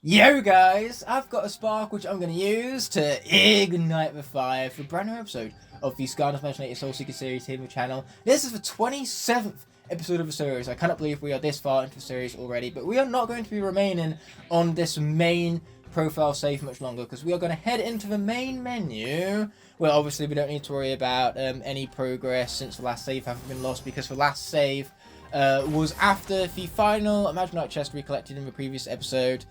Yo guys, I've got a spark which I'm going to use to ignite the fire for a brand new episode of the Skylanders Imaginators Soul Seekers series here on the channel. This is the 27th episode of the series. I cannot believe we are this far into the series already, but we are not going to be remaining on this main profile save much longer because we are going to head into the main menu. Well, obviously we don't need to worry about any progress since the last save hasn't been lost, because the last save was after the final Imaginator chest we collected in the previous episode.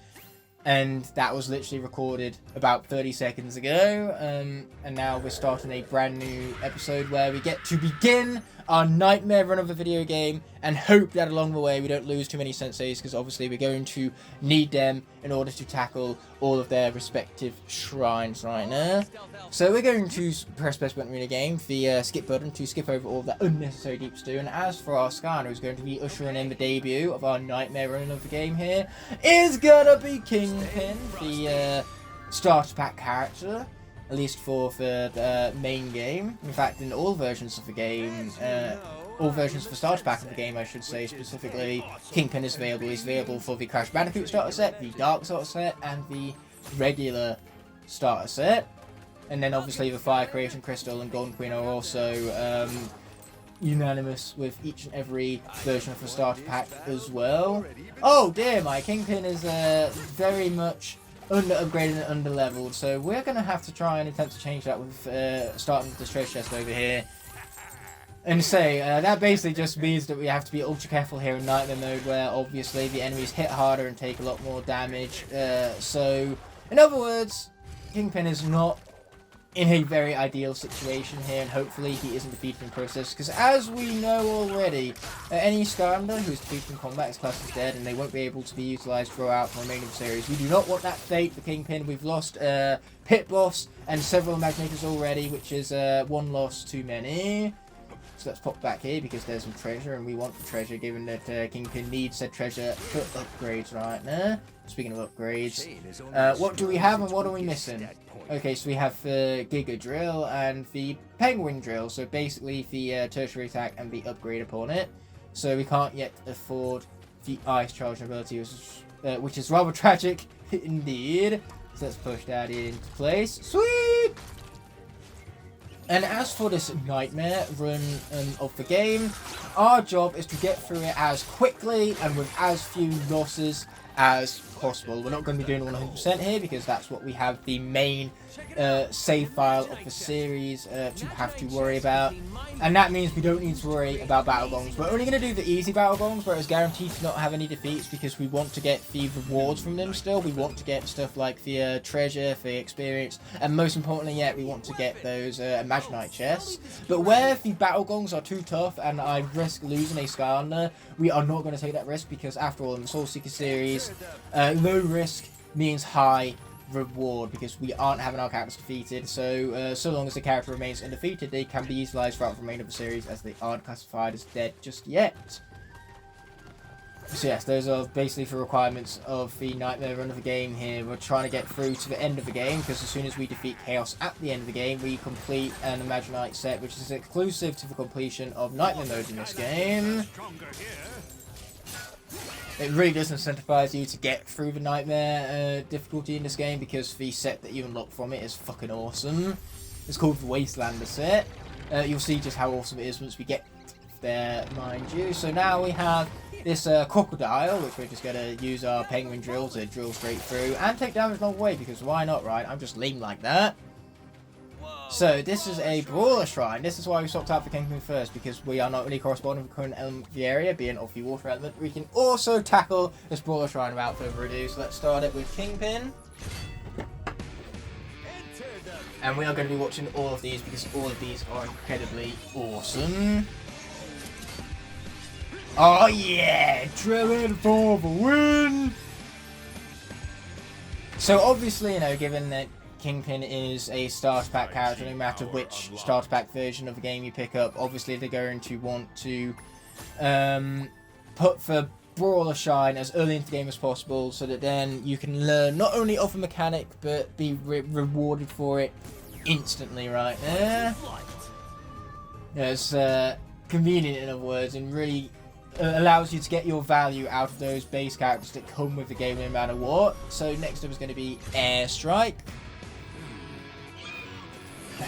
And that was literally recorded about 30 seconds ago, and now we're starting a brand new episode where we get to begin our nightmare run of the video game and hope that along the way we don't lose too many senseis, because obviously we're going to need them in order to tackle all of their respective shrines right now. So we're going to press press button in the game, the skip button, to skip over all of that unnecessary deep stew. And as for our Skylander, who's going to be ushering in the debut of our nightmare run of the game here, is gonna be Kingpin, the starter pack character, at least for the main game. In fact, in all versions of the game, all versions of the starter pack of the game, I should say specifically, Kingpin is available. He's available for the Crash Bandicoot starter set, the Dark starter set, and the regular starter set. And then obviously the Fire Creation Crystal and Golden Queen are also unanimous with each and every version of the starter pack as well. Oh dear, my Kingpin is very much under-upgraded and under-leveled, so we're going to have to try and attempt to change that with starting with the treasure chest over here. And say, that basically just means that we have to be ultra careful here in Nightmare mode, where obviously the enemies hit harder and take a lot more damage. So, in other words, Kingpin is not in a very ideal situation here, and hopefully he isn't defeated in the process, because as we know already, any Skylander who is defeated in combat is classed as dead, and they won't be able to be utilised throughout the remainder of the series. We do not want that fate for Kingpin. We've lost Pit Boss and several Imaginators already, which is one loss too many. So let's pop back here because there's some treasure, and we want the treasure given that Kingpin needs said treasure for upgrades right now. Speaking of upgrades, what do we have and what are we missing? Okay, so we have the Giga Drill and the Penguin Drill, so basically the tertiary attack and the upgrade upon it. So we can't yet afford the Ice Charging ability, which is rather tragic indeed. So let's push that into place. Sweet! And as for this nightmare run of the game, our job is to get through it as quickly and with as few losses as possible. We're not going to be doing 100% here because that's what we have the main save file of the series to have to worry about, and that means we don't need to worry about battle gongs. We're only going to do the easy battle gongs where it's guaranteed to not have any defeats, because we want to get the rewards from them still. We want to get stuff like the treasure, the experience, and most importantly yet, we want to get those Imaginator chests. But where the battle gongs are too tough and I risk losing a Skylander, we are not going to take that risk, because after all, in the Soul Seeker series, low risk means high reward, because we aren't having our characters defeated. So so long as the character remains undefeated, they can be utilised throughout the remainder of the series, as they aren't classified as dead just yet. So yes, those are basically the requirements of the nightmare run of the game here. We're trying to get through to the end of the game, because as soon as we defeat Kaos at the end of the game, we complete an Imaginator set, which is exclusive to the completion of nightmare mode in this game. It really does incentivize you to get through the nightmare difficulty in this game, because the set that you unlock from it is fucking awesome. It's called the Wastelander set. You'll see just how awesome it is once we get there, mind you. So now we have this crocodile, which we're just going to use our penguin drill to drill straight through and take damage along the way, because why not, right? I'm just lame like that. So this is a Brawler Shrine. This is why we swapped out for Kingpin first, because we are not really corresponding with the current element of the area, being of the water element. We can also tackle this Brawler Shrine without further ado. So let's start it with Kingpin. And we are going to be watching all of these, because all of these are incredibly awesome. Oh yeah! Drilling for the win! So obviously, you know, given that Kingpin is a starter pack character, no matter which starter pack version of the game you pick up, obviously they're going to want to put the Brawler Shine as early into the game as possible, so that then you can learn not only of the mechanic, but be rewarded for it instantly right there. Yeah, it's convenient, in other words, and really allows you to get your value out of those base characters that come with the game no matter what. So next up is going to be Airstrike,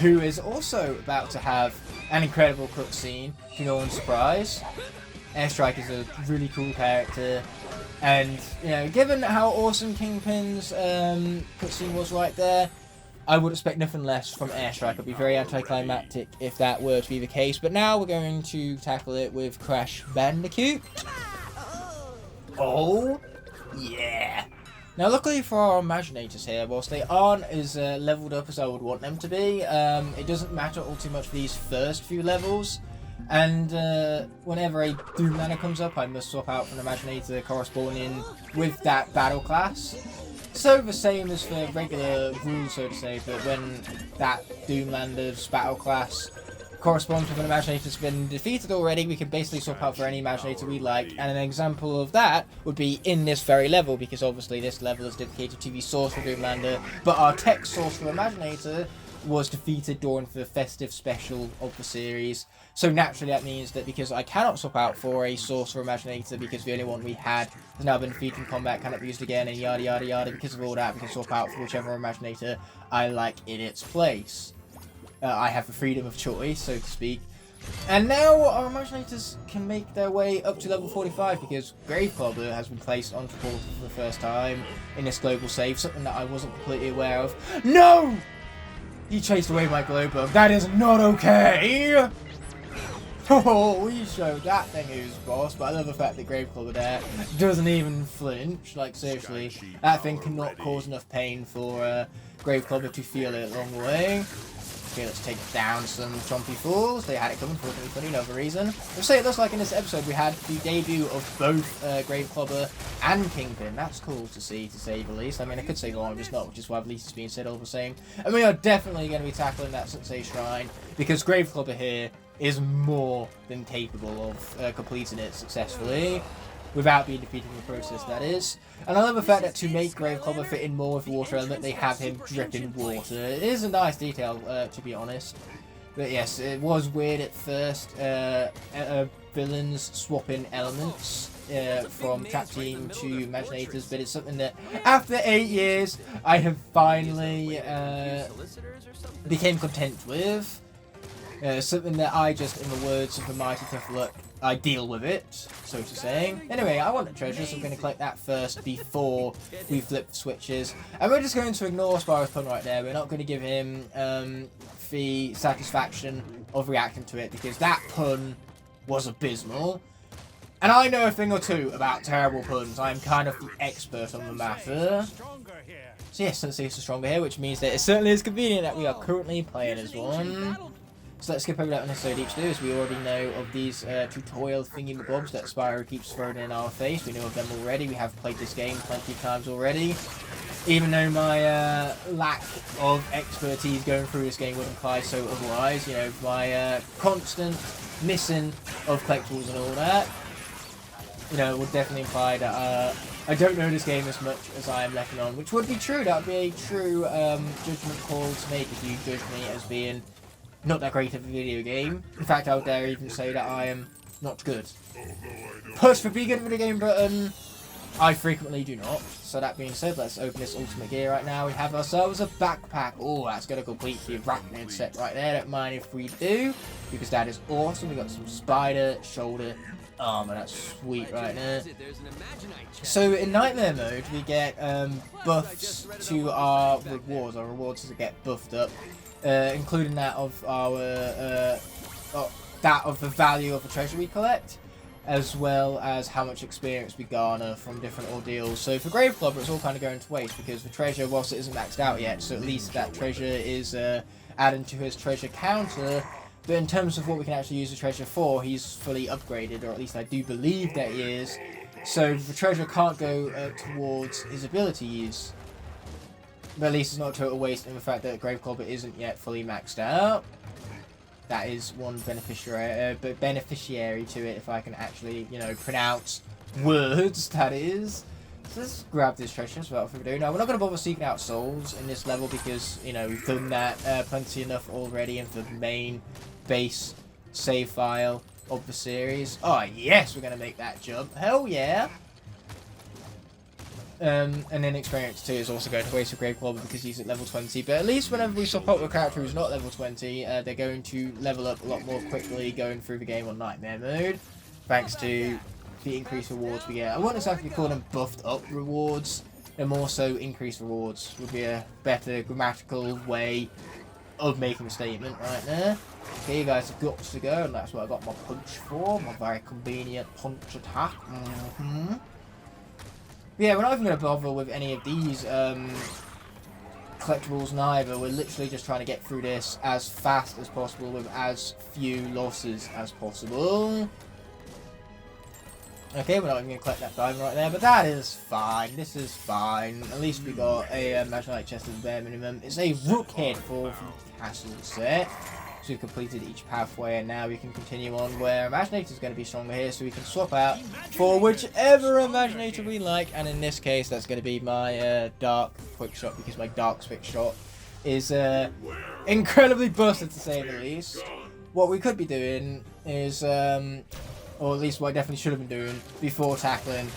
who is also about to have an incredible cutscene, to no one's surprise. Airstrike is a really cool character, and you know, given how awesome Kingpin's cutscene was right there, I would expect nothing less from Airstrike. It would be very anticlimactic if that were to be the case. But now we're going to tackle it with Crash Bandicoot. Oh, yeah. Now, luckily for our Imaginators here, whilst they aren't as leveled up as I would want them to be, it doesn't matter all too much for these first few levels. And whenever a Doomlander comes up, I must swap out for an Imaginator corresponding with that battle class. So the same as for regular rules, so to say, but when that Doomlander's battle class corresponds with an Imaginator that's been defeated already, we can basically swap out for any Imaginator we like, and an example of that would be in this very level, because obviously this level is dedicated to the source for Doomlander, but our tech source for Imaginator was defeated during the festive special of the series. So naturally that means that because I cannot swap out for a source for Imaginator because the only one we had has now been defeated in combat, cannot be used again, and yada yada yada, because of all that, we can swap out for whichever Imaginator I like in its place. I have the freedom of choice, so to speak. And now our Imaginators can make their way up to level 45 because Graveclobber has been placed onto portal for the first time in this global save, something that I wasn't completely aware of. No! He chased away my Glowbug. That is not okay! Oh, we showed that thing who's boss, but I love the fact that Graveclobber there doesn't even flinch. Like, seriously, that thing cannot cause enough pain for Graveclobber to feel it along the way. Okay, let's take down some chompy fools. They had it coming for another reason. Let's say it looks like in this episode we had the debut of both Graveclobber and Kingpin. That's cool to see, to say the least. I mean, I could say more, just not, which is why the least is being said all the same. And we are definitely going to be tackling that Sensei Shrine, because Graveclobber here is more than capable of completing it successfully. Without being defeated in the process, that is. And I love the fact that to make Graveclobber fit in more with the water element, they have him dripping water. It is a nice detail, to be honest. But yes, it was weird at first. Villains swapping elements from Trap Team to Imaginators, but it's something that, after 8 years, I have finally became content with. Something that I just, in the words of the mighty Tough Luck, I deal with it, so to say. Anyway, I want the treasure, so I'm going to collect that first before we flip the switches. And we're just going to ignore Spyro's pun right there. We're not going to give him the satisfaction of reacting to it, because that pun was abysmal. And I know a thing or two about terrible puns. I'm kind of the expert on the matter. So yes, Senseis is stronger here, which means that it certainly is convenient that we are currently playing as one. So let's skip over that unnecessary deep stew, as we already know of these tutorial thingy-mabobs that Spyro keeps throwing in our face. We know of them already. We have played this game plenty of times already. Even though my lack of expertise going through this game would imply so otherwise, you know, my constant missing of collectibles and all that, you know, would definitely imply that I don't know this game as much as I am letting on, which would be true. That would be a true judgment call to make if you judge me as being not that great of a video game. In fact, I would dare even say that I am not good. Push for being good at a video game button, I frequently do not. So that being said, let's open this ultimate gear right now. We have ourselves a backpack. Oh, that's going to complete the arachnid set right there. Don't mind if we do, because that is awesome. We got some spider shoulder armor. That's sweet right there. So in Nightmare mode, we get buffs to our rewards. Our rewards get buffed up. Including that of our that of the value of the treasure we collect, as well as how much experience we garner from different ordeals. So for Graveclobber, it's all kind of going to waste, because the treasure, whilst it isn't maxed out yet, so at least that treasure is added to his treasure counter. But in terms of what we can actually use the treasure for, he's fully upgraded, or at least I do believe that he is. So the treasure can't go towards his abilities. But at least it's not a total waste in the fact that Graveclobber isn't yet fully maxed out. That is one beneficiary to it, if I can actually, you know, pronounce words, that is. So let's grab this treasure as well. Now, we're not going to bother seeking out souls in this level because, you know, we've done that plenty enough already in the main base save file. of the series. Oh yes, we're going to make that jump. Hell yeah. And then experience 2 is also going to waste a Grave Clobber because he's at level 20. But at least whenever we support a character who's not level 20, they're going to level up a lot more quickly going through the game on Nightmare mode. Thanks to the increased rewards we get. I wouldn't exactly call them buffed up rewards. They're more so increased rewards. Would be a better grammatical way of making a statement right there. Okay, you guys have got to go, and that's what I got my punch for. My very convenient punch attack. Yeah, we're not even going to bother with any of these collectibles neither. We're literally just trying to get through this as fast as possible with as few losses as possible. Okay, we're not even going to collect that diamond right there, but that is fine. This is fine. At least we got a Imaginate chest at the bare minimum. It's a rook head for the castle set. So we've completed each pathway, and now we can continue on where Imaginator is going to be stronger here, so we can swap out for whichever Imaginator we like. And in this case, that's going to be my dark quick shot, because my dark quick shot is incredibly busted to say the least. What we could be doing is, or at least what I definitely should have been doing before tackling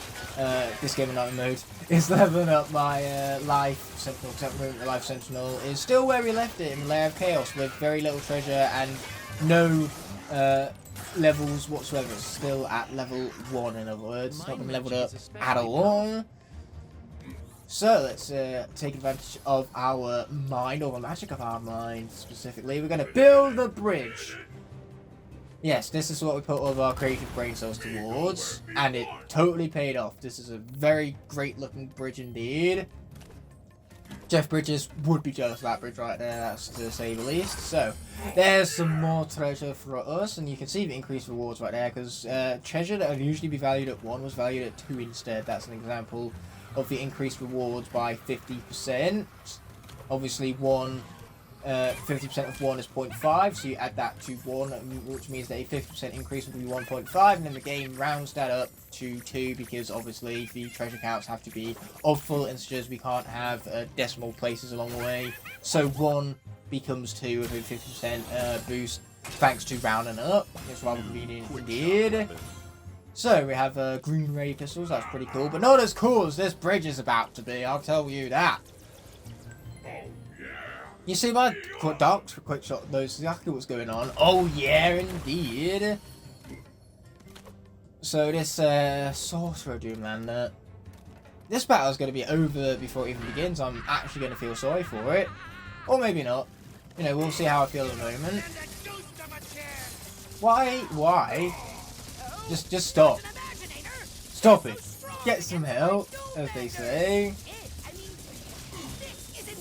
this game in night mode, is leveling up my life sentinel, because the life sentinel is still where we left it in the lair of chaos with very little treasure and no levels whatsoever. It's still at level 1, in other words. It's not been leveled up at all. So let's take advantage of our mind, or the magic of our mind specifically. We're going to build the bridge. Yes, this is what we put all of our creative brain cells towards, and it totally paid off. This is a very great looking bridge indeed. Jeff Bridges would be jealous of that bridge right there, that's to say the least. So, there's some more treasure for us, and you can see the increased rewards right there, because treasure that would usually be valued at 1 was valued at 2 instead. That's an example of the increased rewards by 50%. Obviously, 50% of 1 is 0.5, so you add that to 1, which means that a 50% increase would be 1.5, and then the game rounds that up to 2, because obviously the treasure counts have to be of full integers. We can't have decimal places along the way, so 1 becomes 2 with a 50% boost, thanks to rounding up. It's rather convenient indeed. So we have green ray pistols, that's pretty cool, but not as cool as this bridge is about to be, I'll tell you that. You see, my dark quick shot knows exactly what's going on. Oh yeah, indeed. So this sorcerer Doomlander, this battle is going to be over before it even begins. I'm actually going to feel sorry for it, or maybe not. You know, we'll see how I feel at the moment. Why? Just stop. Stop it. Get some help, as they say.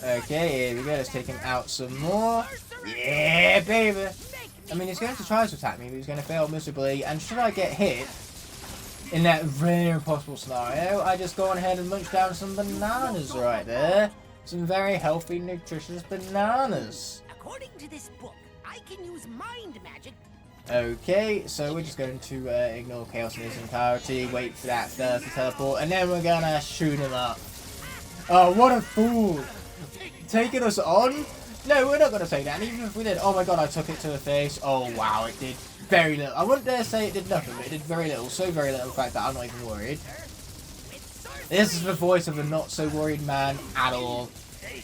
Okay, here we go. Let's take him out some more. Yeah, baby. I mean, he's going to try to attack me, but he's going to fail miserably. And should I get hit, in that rare impossible scenario, I just go on ahead and munch down some bananas right there. Some very healthy, nutritious bananas. According to this book, I can use mind magic. Okay, so we're just going to ignore Chaos in its entirety, wait for that to teleport, and then we're going to shoot him up. Oh, what a fool! Taking us on? No, we're not going to take that. And even if we did, oh my god, I took it to the face. Oh wow, it did very little. I wouldn't dare say it did nothing, but it did very little. So very little, in fact, that I'm not even worried. This is the voice of a not so worried man at all.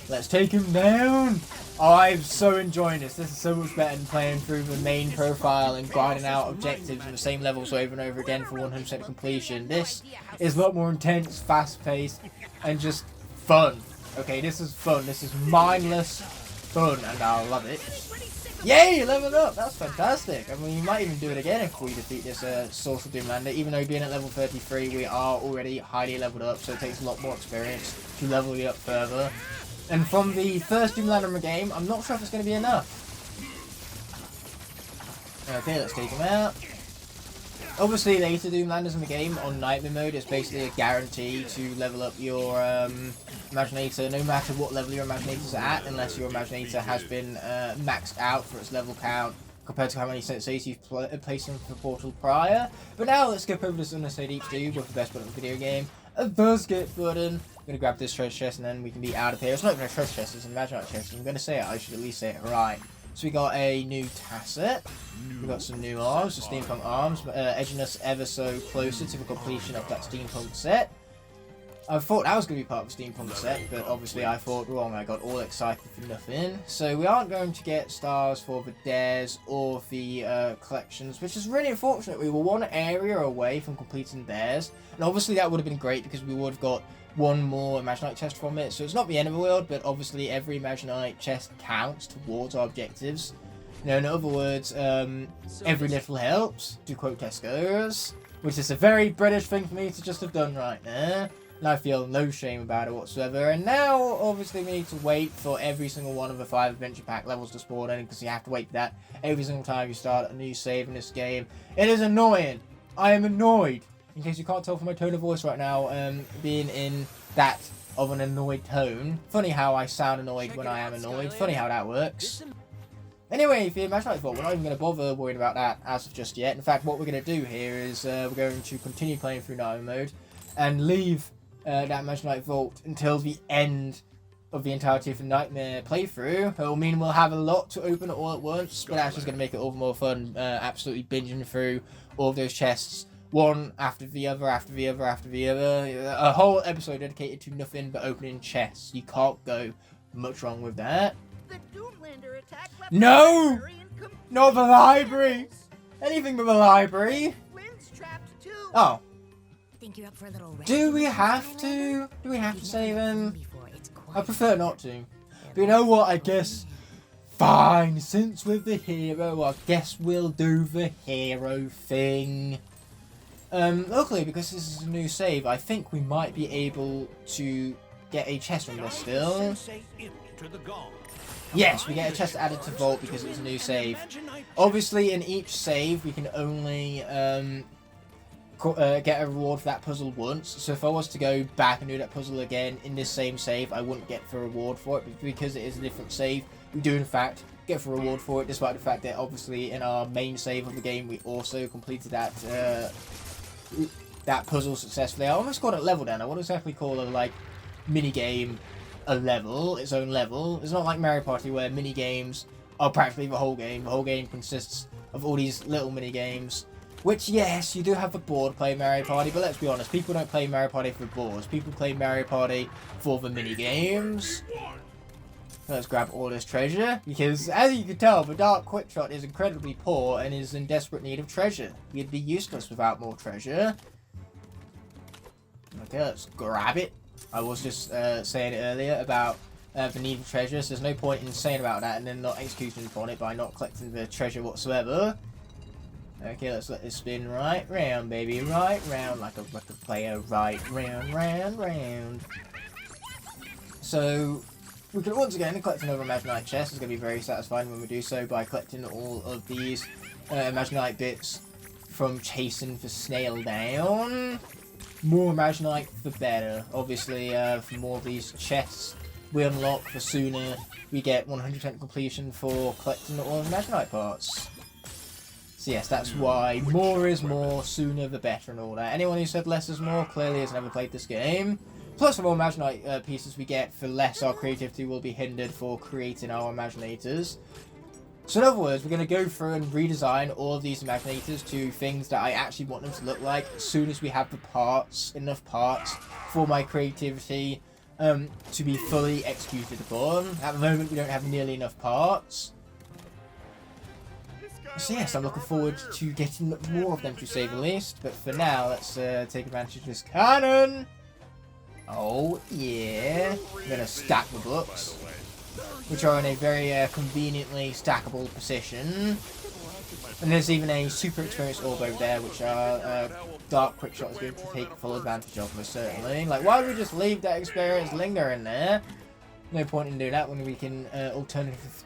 Let's take him down. Oh, I'm so enjoying this. This is so much better than playing through the main profile and grinding out objectives in the same levels over and over again for 100% completion. This is a lot more intense, fast-paced, and just fun. Okay, this is fun. This is mindless fun, and I love it. Yay, leveled up. That's fantastic. I mean, you might even do it again if we defeat this Source of Doomlander. Even though being at level 33, we are already highly leveled up, so it takes a lot more experience to level you up further. And from the first Doomlander in the game, I'm not sure if it's going to be enough. Okay, let's take him out. Obviously, later Doomlanders in the game on Nightmare mode, it's basically a guarantee to level up your Imaginator, no matter what level your Imaginator's at, unless your Imaginator has been maxed out for its level count compared to how many senseis you've placed in the portal prior. But now let's skip over this unnecessary deep stew with the best button in the video game, a basket button. I'm going to grab this treasure chest and then we can be out of here. It's not even a treasure chest, it's an Imaginator chest. I'm going to say it, I should at least say it right. So we got a new Tasset. We got some new arms, the steampunk arms, edging us ever so closer to the completion of that steampunk set. I thought that was going to be part of the steampunk set, but obviously I thought wrong. I got all excited for nothing. So we aren't going to get stars for the dares or the collections, which is really unfortunate. We were one area away from completing theirs, and obviously that would have been great because we would have got one more Imaginite chest from it. So it's not the end of the world, but obviously every Imaginite chest counts towards our objectives. You know, in other words, every little helps, to quote Tesco's, which is a very British thing for me to just have done right there. And I feel no shame about it whatsoever. And now, obviously, we need to wait for every single one of the 5 adventure pack levels to spawn in, because you have to wait for that every single time you start a new save in this game. It is annoying. I am annoyed. In case you can't tell from my tone of voice right now, being in that of an annoyed tone. Funny how I sound annoyed when I am annoyed. Funny how that works. Anyway, for the Imaginite Vault, we're not even going to bother worrying about that as of just yet. In fact, what we're going to do here is we're going to continue playing through Nightmare mode and leave that Imaginite Vault until the end of the entirety of the Nightmare playthrough. It will mean we'll have a lot to open all at once, but that's just going to make it all the more fun, absolutely binging through all of those chests, one after the other, after the other, after the other. A whole episode dedicated to nothing but opening chests. You can't go much wrong with that. The Doomlander attack No! Not the library! Anything but the library! Lynn's trapped too. Oh. Think you're up for a little rest? Do we have to? Do we have to save him? I prefer not to. But you know what? I guess... Fine, since we're the hero, I guess we'll do the hero thing. Luckily, because this is a new save, I think we might be able to get a chest from this still. Yes, we get a chest added to Vault because it's a new save. Obviously, in each save, we can only get a reward for that puzzle once. So if I was to go back and do that puzzle again in this same save, I wouldn't get the reward for it. But because it is a different save, we do in fact get the reward for it, despite the fact that obviously in our main save of the game, we also completed that puzzle successfully. I almost called it level down. I wouldn't exactly call it like mini game a level, its own level. It's not like Mario Party where mini games are practically the whole game. The whole game consists of all these little mini games, which yes, you do have the board play Mario Party, but let's be honest, people don't play Mario Party for the boards. People play Mario Party for the mini games. Let's grab all this treasure, because as you can tell, the Dark Quickshot is incredibly poor and is in desperate need of treasure. We'd be useless without more treasure. Okay, let's grab it. I was just saying earlier about the need for treasure, so there's no point in saying about that and then not executing upon it by not collecting the treasure whatsoever. Okay, let's let this spin right round, baby, right round, like a record player, right round, round, round. So, we can once again collect another Imaginite chest. It's going to be very satisfying when we do so by collecting all of these Imaginite bits from chasing the snail down. More Imaginite, the better. Obviously, the more of these chests we unlock, the sooner we get 100% completion for collecting all of the Imaginite parts. So yes, that's why more is more, sooner the better and all that. Anyone who said less is more clearly has never played this game. Plus, the more Imaginite pieces we get, the less our creativity will be hindered for creating our Imaginators. So in other words, we're going to go through and redesign all of these Imaginators to things that I actually want them to look like as soon as we have the parts, enough parts for my creativity to be fully executed upon. At the moment, we don't have nearly enough parts. So yes, I'm looking forward to getting more of them to say the least. But for now, let's take advantage of this cannon. Oh yeah, I'm going to stack the books, which are in a very conveniently stackable position. And there's even a super experienced orb over there, which our Dark Quickshot is going to take full advantage of, most certainly. Like, why would we just leave that experience linger in there? No point in doing that when we can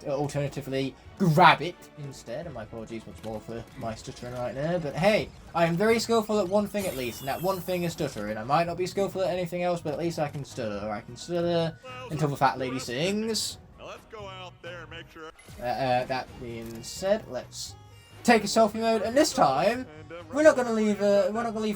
alternatively grab it instead. And my apologies once more for my stuttering right there. But hey, I am very skillful at one thing at least, and that one thing is stuttering. I might not be skillful at anything else, but at least I can stutter. I can stutter until the fat lady sings. Now let's go out there and make sure. That being said, let's take a selfie mode, and this time we're not going to leave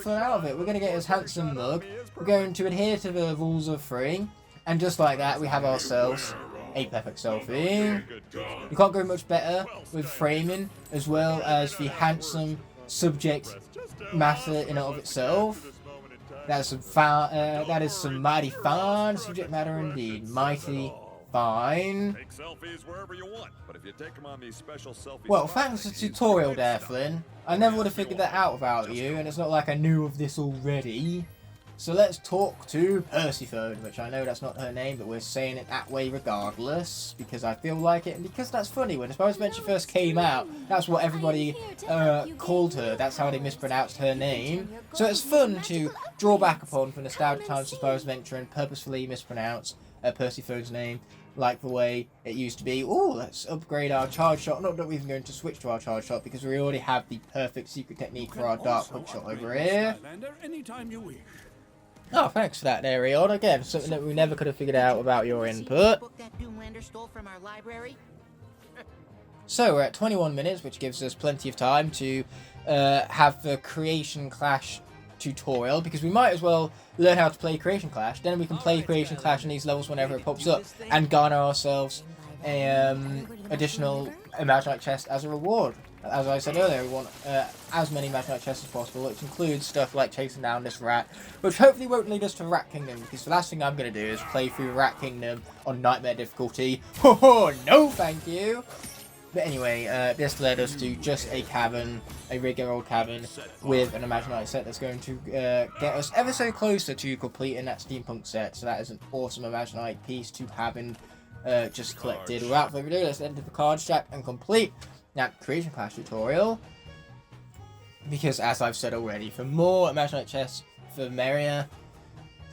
fun out of it. We're going to get his handsome mug. We're going to adhere to the rules of 3. And just like that, we have ourselves a perfect selfie. You can't go much better with framing, as well as the handsome subject matter in and of itself. That is some mighty fine subject matter indeed. Mighty fine. Take selfies wherever you want, but if you take them on these special selfie Well, spots, thanks to they the use tutorial quick there, stuff. Flynn. I never would have figured that out without you, and it's not like I knew of this already. So let's talk to Persephone, which I know that's not her name, but we're saying it that way regardless, because I feel like it, and because that's funny. When Spyro's Adventure first came out, that's what everybody called her. That's how they mispronounced her name. So it's fun to draw back upon for nostalgic times of Spyro's Adventure and purposefully mispronounce Persephone's name, like the way it used to be. Oh, let's upgrade our charge shot. Not that we're even going to switch to our charge shot, because we already have the perfect secret technique for our dark hook shot over here. Skylander anytime you wish. Oh, thanks for that there, Eon. Again, something that we never could have figured out without your input. Book that Doomlander stole from our library. So, we're at 21 minutes, which gives us plenty of time to have the Creation Clash tutorial, because we might as well learn how to play Creation Clash. Then we can play Creation Clash on these levels whenever it pops up, and garner ourselves a additional Imaginate chest as a reward. As I said earlier, we want as many Imaginate chests as possible, which includes stuff like chasing down this rat, which hopefully won't lead us to Rat Kingdom, because the last thing I'm going to do is play through Rat Kingdom on Nightmare difficulty. Oh, no thank you! But anyway, this led us to just a cavern, a regular old cavern, with an Imaginate set that's going to get us ever so closer to completing that steampunk set. So that is an awesome Imaginate piece to have just collected. Without further ado, let's enter the card stack and complete that Creation Clash tutorial. Because as I've said already, for more Imaginate chests, for merrier,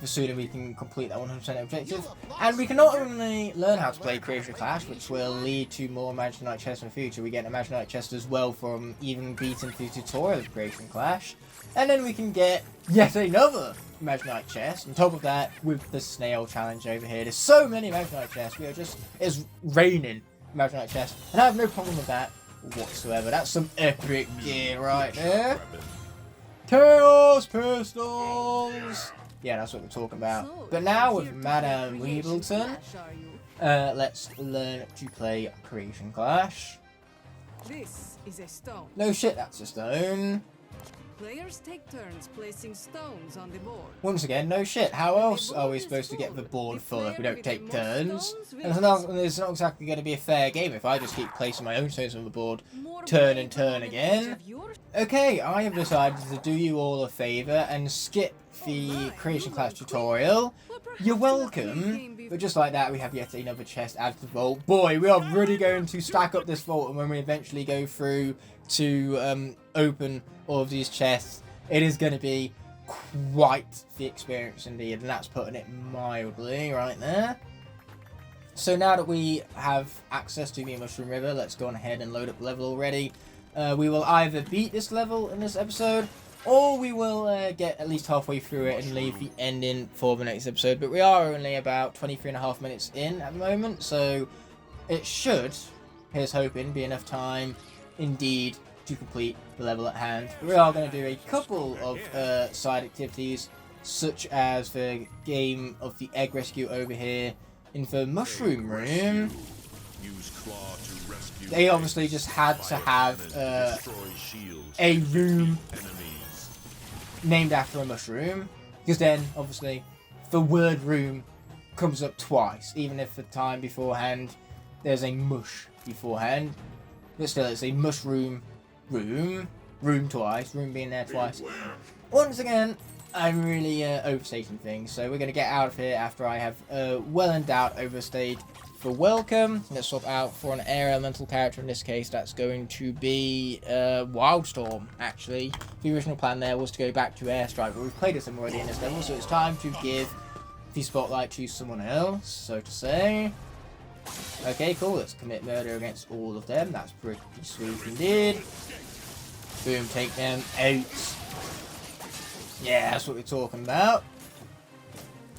the sooner we can complete that 100% objective. And we can not only learn how to play Creation Clash, which will lead to more Imaginate chests in the future, we get an Imaginate chest as well from even beating the tutorial of Creation Clash. And then we can get yet another Imaginate chest. On top of that, with the snail challenge over here, there's so many Imaginate chests. It's raining Imaginate chests. And I have no problem with that whatsoever. That's some epic gear right there. Chaos pistols! Yeah, that's what we're talking about. But now with Madame Weebleton, let's learn to play Creation Clash. This is a stone. No shit, that's a stone. Players take turns placing stones on the board. Once again, no shit. How else are we supposed to get the board full if we don't take turns? And it's not exactly going to be a fair game if I just keep placing my own stones on the board, turn and turn again. Okay, I have decided to do you all a favour and skip the Creation Clash tutorial. You're welcome. But just like that, we have yet another chest added to the vault. Boy, we are really going to stack up this vault, and when we eventually go through to open all of these chests, it is going to be quite the experience indeed, and that's putting it mildly right there. So now that we have access to the Mushroom River, let's go on ahead and load up the level already. We will either beat this level in this episode, or we will get at least halfway through it and leave the ending for the next episode. But we are only about 23.5 minutes in at the moment, so it should, here's hoping, be enough time indeed to complete the level at hand. We are going to do a couple of side activities, such as the game of the egg rescue over here in the mushroom room. They obviously just had to have a room named after a mushroom, because then obviously the word room comes up twice, even if the time beforehand there's a mush beforehand. But still, it's a mushroom room twice, room being there twice. Once again, I'm really overstating things, so we're going to get out of here after I have well in doubt overstayed for welcome. Let's swap out for an air elemental character. In this case, that's going to be Wildstorm, actually. The original plan there was to go back to Airstrike, but we've played as him already in this level, so it's time to give the spotlight to someone else, so to say. Okay, cool, let's commit murder against all of them. That's pretty sweet indeed. Boom, take them out. Yeah, that's what we're talking about.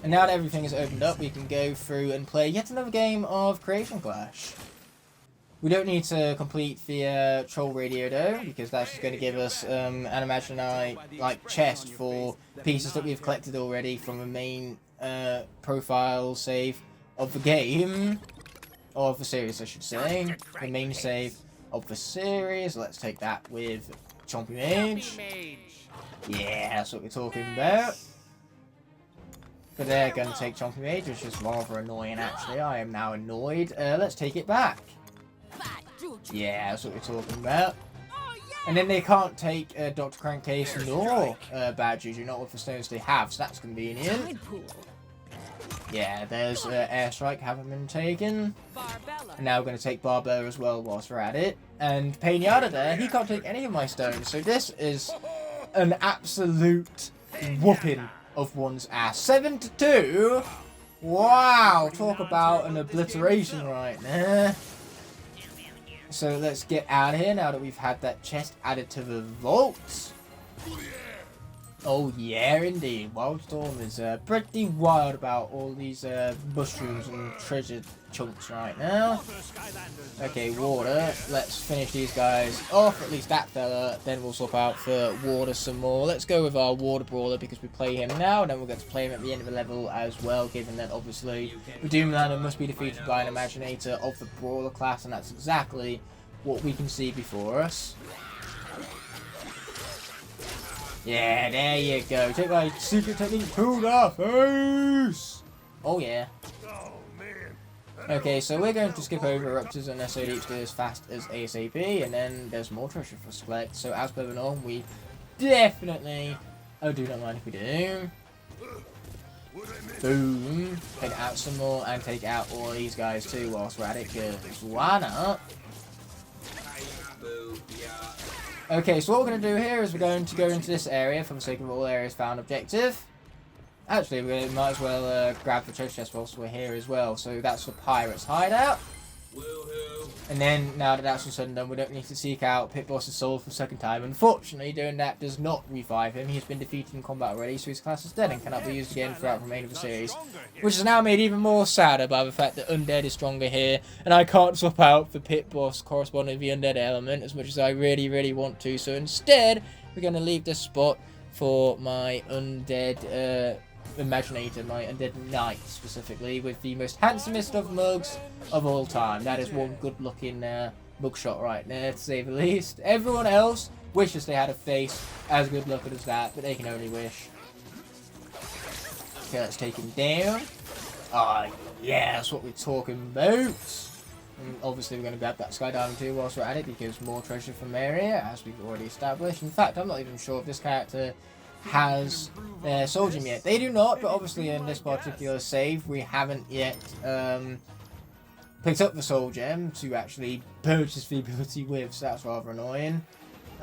And now that everything is opened up, we can go through and play yet another game of Creation Clash. We don't need to complete the Troll Radio though, because that's just going to give us an Imaginate chest for pieces that we've collected already from the main profile save of the game. of the series, I should say. The main save of the series. Let's take that with Chompy Mage. Yeah, that's what we're talking about. But they're going to take Chompy Mage, which is rather annoying actually. I am now annoyed. Let's take it back. Yeah, that's what we're talking about. And then they can't take Dr. Crankcase nor Bad Juju, not with the stones they have, so that's convenient. Yeah, there's Airstrike, haven't been taken. And now we're going to take Barbella as well whilst we're at it. And Pinata there, he can't take any of my stones, so this is an absolute whooping of one's ass. 7-2? Wow, talk about an obliteration right there. So let's get out of here now that we've had that chest added to the vault. Oh yeah, indeed. Wildstorm is pretty wild about all these mushrooms and treasure chunks right now. Okay, water. Let's finish these guys off, at least that fella. Then we'll swap out for water some more. Let's go with our water brawler because we play him now, and then we'll get to play him at the end of the level as well, given that obviously the Doomlander must be defeated by an Imaginator of the brawler class, and that's exactly what we can see before us. Yeah, there you go. Take my secret technique to the face! Oh yeah. Okay, so we're going to skip over Eruptors and necessarily to as fast as ASAP, and then there's more treasure for us to collect. So as per the norm, we definitely... Oh, do not mind if we do. Boom. Take out some more and take out all these guys too whilst we're at it, because why not? Okay, so what we're going to do here is we're going to go into this area for the sake of all areas found objective. Actually, we might as well grab the treasure chest whilst we're here as well. So that's the pirate's hideout. And then, now that that's all said and done, we don't need to seek out Pit Boss's soul for the second time. Unfortunately, doing that does not revive him. He has been defeated in combat already, so his class is dead and cannot be used again throughout the remainder of the series. Which is now made even more sadder by the fact that Undead is stronger here, and I can't swap out the Pit Boss corresponding to the Undead element as much as I really, really want to. So instead, we're going to leave this spot for my Undead Imaginator, my Undead Knight specifically, with the most handsomest of mugs of all time. That is one good looking mugshot right there, to say the least. Everyone else wishes they had a face as good looking as that, but they can only wish. Okay, let's take him down. Ah, yeah, that's what we're talking about. And obviously we're going to grab that skydiving too whilst we're at it, because more treasure from area, as we've already established. In fact, I'm not even sure if this character has Soul Gem yet. They do not, but obviously in this particular save we haven't yet picked up the Soul Gem to actually purchase the ability with, so that's rather annoying.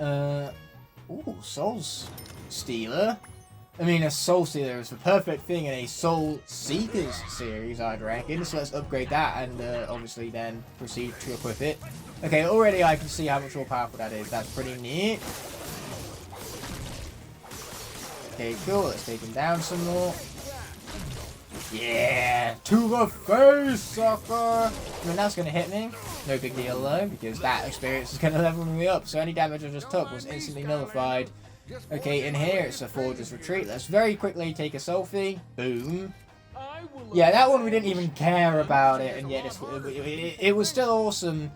Ooh, Soul Stealer. I mean, a Soul Stealer is the perfect thing in a Soul Seekers series, I'd reckon, so let's upgrade that and obviously then proceed to equip it. Okay, already I can see how much more powerful that is. That's pretty neat. Okay, cool. Let's take him down some more. Yeah! To the face, sucker! I mean, that's going to hit me. No big deal, though, because that experience is going to level me up. So any damage I just took was instantly nullified. Okay, in here, it's a Forger's Retreat. Let's very quickly take a selfie. Boom. Yeah, that one we didn't even care about it, and yet it was still awesome,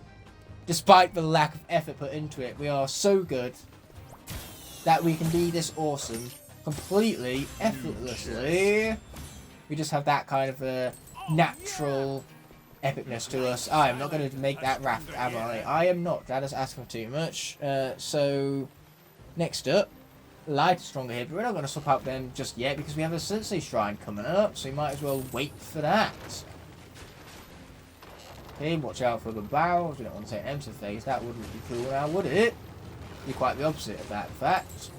despite the lack of effort put into it. We are so good that we can be this awesome completely effortlessly. We just have that kind of a natural epicness to us. I am not going to make that raft, am I? I am not. That is asking for too much. So, next up, Light is stronger here, but we're not going to swap out them just yet because we have a senseis shrine coming up, so we might as well wait for that. Okay, watch out for the barrels. We don't want to take empty phase. That wouldn't be cool now, would it? Be quite the opposite of that, in fact.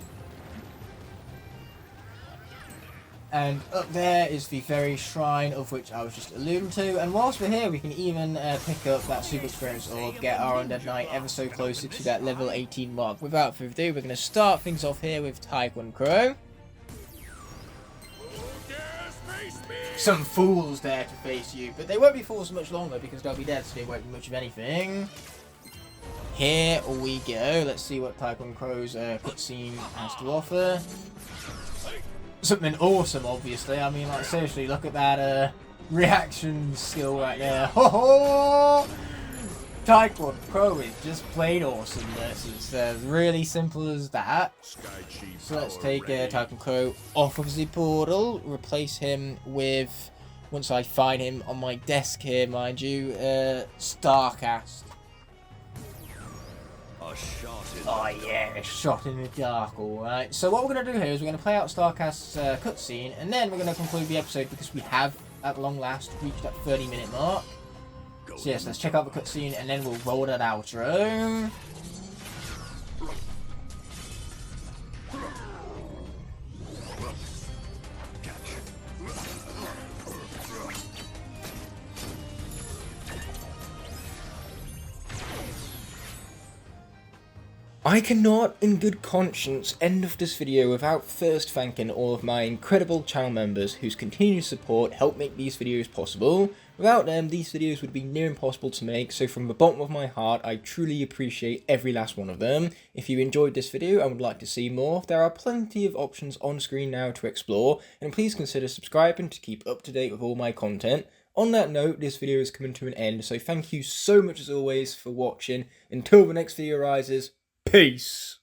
And up there is the very shrine of which I was just alluding to. And whilst we're here, we can even pick up that super experience or get our Undead Knight ever so closer to that level 18 mark. Without further ado, we're going to start things off here with Taekwondo Crow. Some fools there to face you, but they won't be fools much longer because they'll be dead, so they won't be much of anything. Here we go. Let's see what Taekwondo Crow's cutscene has to offer. Something awesome, obviously. I mean, like, seriously, look at that reaction skill right there. Ho ho! Taekwondo Pro is just plain awesomeness. It's really simple as that. So let's take Taekwondo Pro off of the portal, replace him with, once I find him on my desk here, mind you, Starcast. Oh yeah, a shot in the dark, alright. So what we're going to do here is we're going to play out Starcast's cutscene, and then we're going to conclude the episode because we have, at long last, reached that 30-minute mark. So yes, let's check out the cutscene, and then we'll roll that outro. I cannot, in good conscience, end off this video without first thanking all of my incredible channel members whose continued support help make these videos possible. Without them, these videos would be near impossible to make, so from the bottom of my heart, I truly appreciate every last one of them. If you enjoyed this video and would like to see more, there are plenty of options on screen now to explore, and please consider subscribing to keep up to date with all my content. On that note, this video is coming to an end, so thank you so much as always for watching. Until the next video arises, peace!